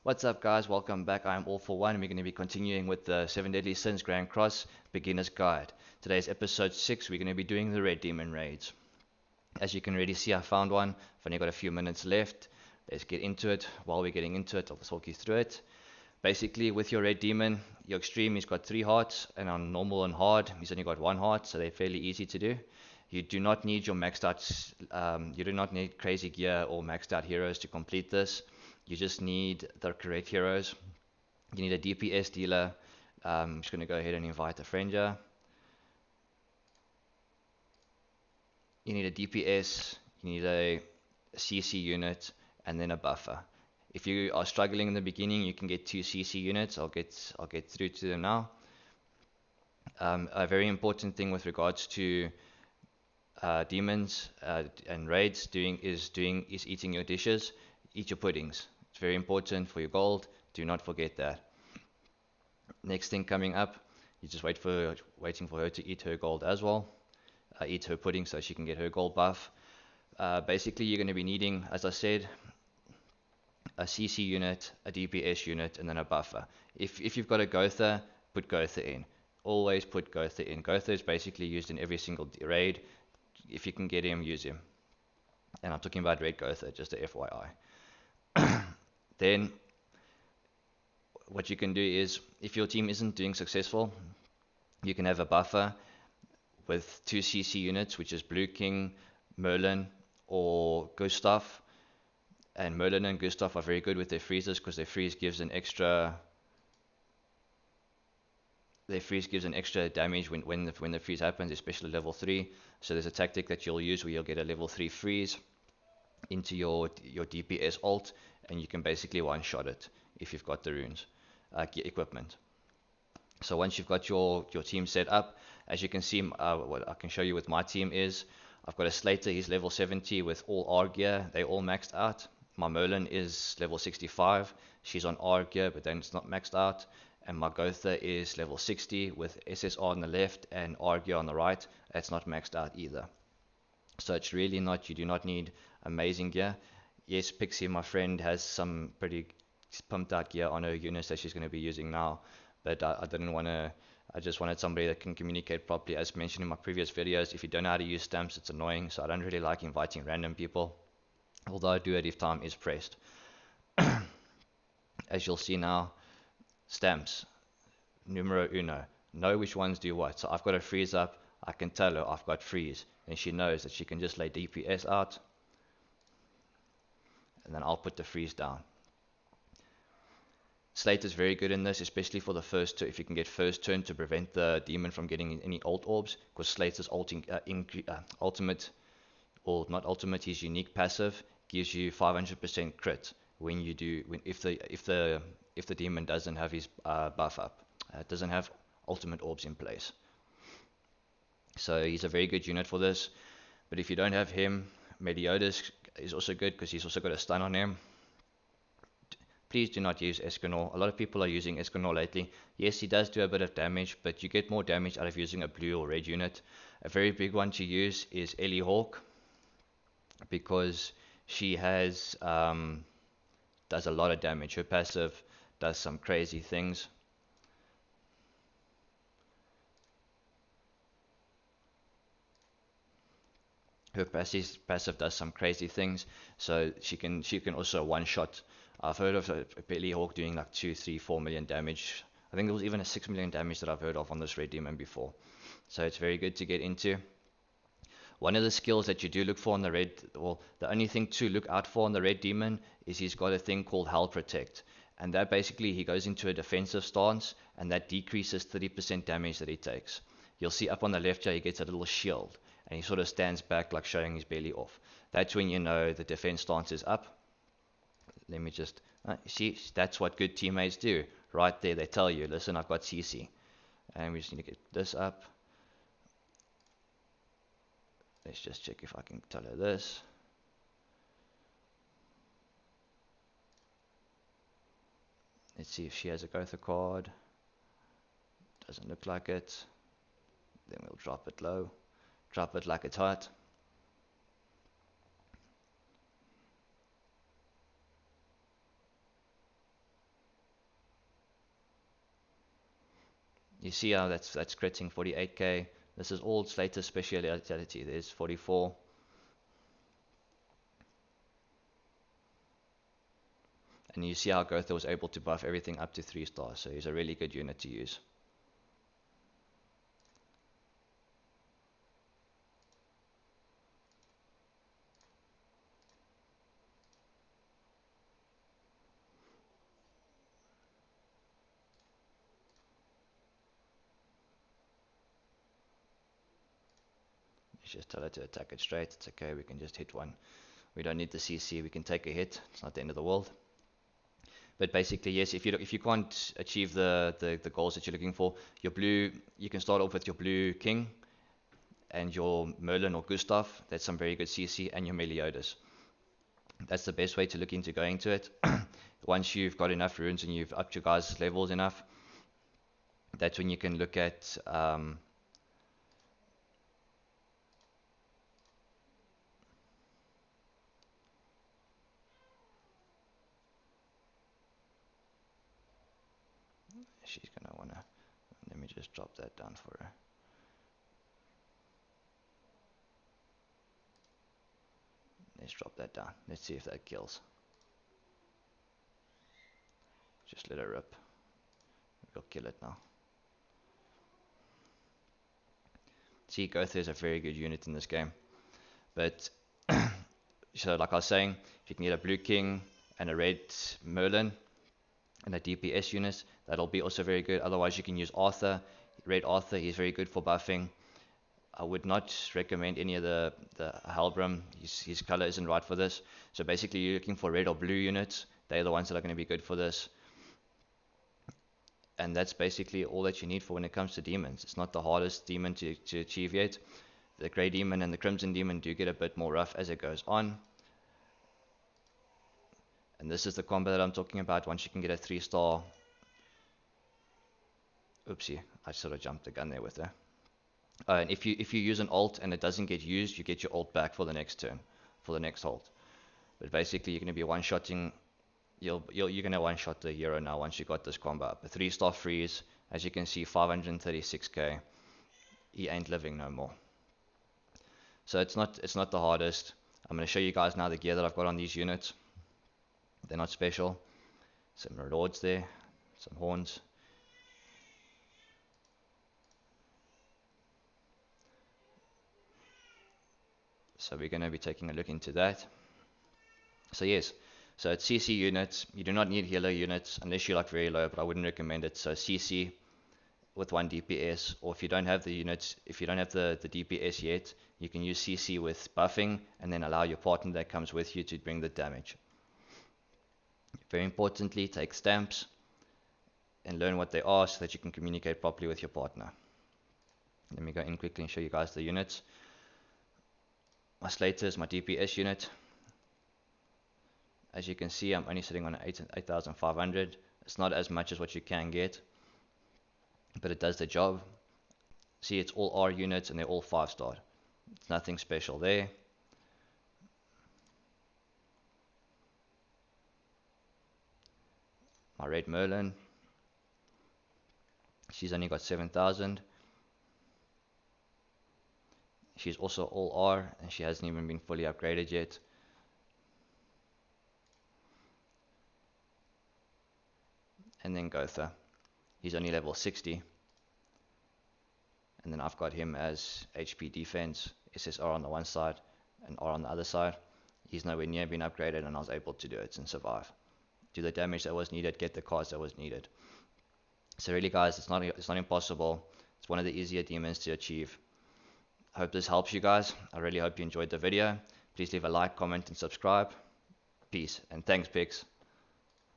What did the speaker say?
What's up, guys? Welcome back. I'm All for One. We're going to be continuing with the Seven Deadly Sins Grand Cross Beginner's Guide. Today's episode 6. We're going to be doing the Red Demon raids. As you can already see, I found one. I've only got a few minutes left. Let's get into it. While we're getting into it, I'll just walk you through it. Basically, with your Red Demon, your extreme, he's got 3 hearts, and on normal and hard, he's only got 1 heart, so they're fairly easy to do. You do not need your maxed out, you do not need crazy gear or maxed out heroes to complete this. You just need the correct heroes. You need a DPS dealer. I'm just going to go ahead and invite a friend here. You need a DPS, you need a CC unit, and then a buffer. If you are struggling in the beginning, you can get 2 CC units. I'll get through to them now. A very important thing with regards to demons and raids is eating your dishes. Eat your puddings. It's very important for your gold. Do not forget that. Next thing coming up, you just waiting for her to eat her gold as well. Eat her pudding so she can get her gold buff. Basically, you're going to be needing, as I said, a CC unit, a DPS unit, and then a buffer. If you've got a Gotha, put Gotha in. Always put Gotha in. Gotha is basically used in every single raid. If you can get him, use him. And I'm talking about Red Gotha, just a FYI. Then, what you can do is, if your team isn't doing successful, you can have a buffer with 2 CC units, which is Blue King, Merlin, or Gustav. And Merlin and Gustav are very good with their freezes because their freeze gives an extra damage when the freeze happens, especially level 3. So there's a tactic that you'll use where you'll get a level 3 freeze into your DPS ult, and you can basically one-shot it if you've got the runes equipment. So once you've got your team set up, as you can see, what I can show you with my team is I've got a Slater, he's level 70 with all R gear, they all maxed out. My Merlin is level 65, she's on R gear, but then it's not maxed out. And my Gotha is level 60 with SSR on the left and R gear on the right. That's not maxed out either. So it's really not, you do not need amazing gear. Yes, Pixie, my friend, has some pretty pumped out gear on her units that she's going to be using now. But I didn't want to, I just wanted somebody that can communicate properly. As mentioned in my previous videos, if you don't know how to use stamps, it's annoying. So I don't really like inviting random people, although I do it if time is pressed. As you'll see now, stamps, numero uno. Know which ones do what. So I've got a freeze up. I can tell her I've got freeze. And she knows that she can just lay DPS out. And then I'll put the freeze down. Slate is very good in this, especially for the first turn. If you can get first turn to prevent the demon from getting any ult orbs, because Slate's ultimate, or not ultimate, his unique passive gives you 500% crit when you do if the demon doesn't have his buff up, doesn't have ultimate orbs in place. So he's a very good unit for this. But if you don't have him, Meliodas is also good because he's also got a stun on him. Please do not use Escanor. A lot of people are using Escanor lately. Yes, he does do a bit of damage, but you get more damage out of using a blue or red unit. A very big one to use is Ellie Hawk, because she has does a lot of damage. Her passive does some crazy things. Her passive does some crazy things, so she can also one shot. I've heard of a Ellie Hawk doing like 2, 3, 4 million damage. I think there was even a 6 million damage that I've heard of on this Red Demon before. So it's very good to get into. One of the skills that you do look for on the red, well, the only thing to look out for on the Red Demon is he's got a thing called Hell Protect. And that basically, he goes into a defensive stance, and that decreases 30% damage that he takes. You'll see up on the left here, he gets a little shield, and he sort of stands back like showing his belly off. That's when you know the defense stance is up. Let me just, see, that's what good teammates do. Right there, they tell you, listen, I've got CC. And we just need to get this up. Let's just check if I can tell her this. Let's see if she has a Gotha card. Doesn't look like it. Then we'll drop it low. Drop it like it's hot. You see how that's critting 48k. This is all Slater's speciality. There's 44. And you see how Gotha was able to buff everything up to 3 stars. So he's a really good unit to use. Just tell her to attack it straight. It's okay, we can just hit one. We don't need the CC, we can take a hit. It's not the end of the world. But basically, yes, if you can't achieve the goals that you're looking for, your blue, you can start off with your blue king and your Merlin or Gustav. That's some very good CC, and your Meliodas. That's the best way to look into going to it. Once you've got enough runes and you've upped your guys' levels enough, that's when you can look at she's gonna wanna, let me just drop that down for her. Let's drop that down. Let's see if that kills. Just let her rip. We'll kill it now. See, Gotha is a very good unit in this game. But, so like I was saying, if you can get a blue king and a red Merlin and a DPS unit, that'll be also very good. Otherwise, you can use Arthur. Red Arthur, he's very good for buffing. I would not recommend any of the Halbram. His color isn't right for this. So basically, you're looking for red or blue units. They're the ones that are going to be good for this. And that's basically all that you need for when it comes to demons. It's not the hardest demon to achieve yet. The Grey Demon and the Crimson Demon do get a bit more rough as it goes on. And this is the combo that I'm talking about. Once you can get a 3-star... Oopsie, I sort of jumped the gun there with her. And if you use an ult and it doesn't get used, you get your ult back for the next turn, for the next ult. But basically, you're going to be one-shotting... You're going to one-shot the hero now once you got this combo up. A 3-star freeze, as you can see, 536k. He ain't living no more. So it's not the hardest. I'm going to show you guys now the gear that I've got on these units. They're not special. Some lords there, some horns. So we're going to be taking a look into that. So yes, so it's CC units. You do not need healer units unless you're like very low, but I wouldn't recommend it. So CC with 1 DPS, or if you don't have the units, if you don't have the DPS yet, you can use CC with buffing and then allow your partner that comes with you to bring the damage. Very importantly, take stamps and learn what they are so that you can communicate properly with your partner. Let me go in quickly and show you guys the units. My Slater is my DPS unit. As you can see, I'm only sitting on 8,500. It's not as much as what you can get, but it does the job. See, it's all R units and they're all 5-star. It's nothing special there. My red Merlin, she's only got 7,000. She's also all R and she hasn't even been fully upgraded yet. And then Gotha, he's only level 60. And then I've got him as HP defense, SSR on the one side and R on the other side. He's nowhere near been upgraded and I was able to do it and survive. Do the damage that was needed, get the cards that was needed. So really guys, it's not impossible. It's one of the easier demons to achieve. I hope this helps you guys. I really hope you enjoyed the video. Please leave a like, comment and subscribe. Peace and thanks Pix.